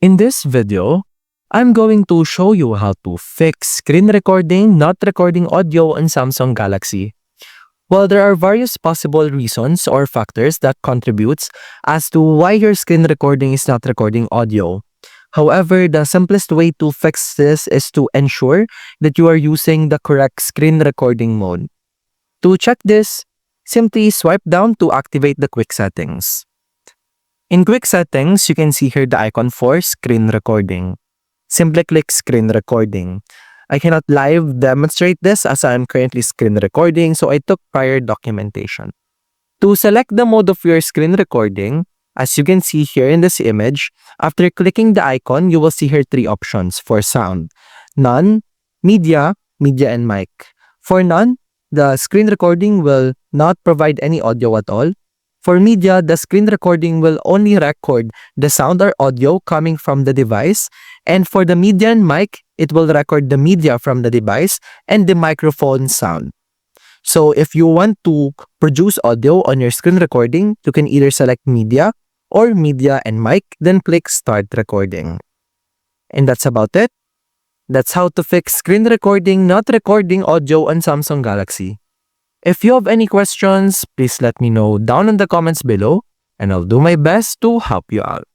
In this video, I'm going to show you how to fix screen recording not recording audio on Samsung Galaxy. Well, there are various possible reasons or factors that contributes as to why your screen recording is not recording audio. However, the simplest way to fix this is to ensure that you are using the correct screen recording mode. To check this, simply swipe down to activate the quick settings. In quick settings, you can see here the icon for screen recording. Simply click screen recording. I cannot live demonstrate this as I am currently screen recording, so I took prior documentation. To select the mode of your screen recording, as you can see here in this image, after clicking the icon, you will see here three options for sound: none, media, media and mic. For none, the screen recording will not provide any audio at all. For media, the screen recording will only record the sound or audio coming from the device. And for the media and mic, it will record the media from the device and the microphone sound. So if you want to produce audio on your screen recording, you can either select media or media and mic, then click start recording. And that's about it. That's how to fix screen recording not recording audio on Samsung Galaxy. If you have any questions, please let me know down in the comments below and I'll do my best to help you out.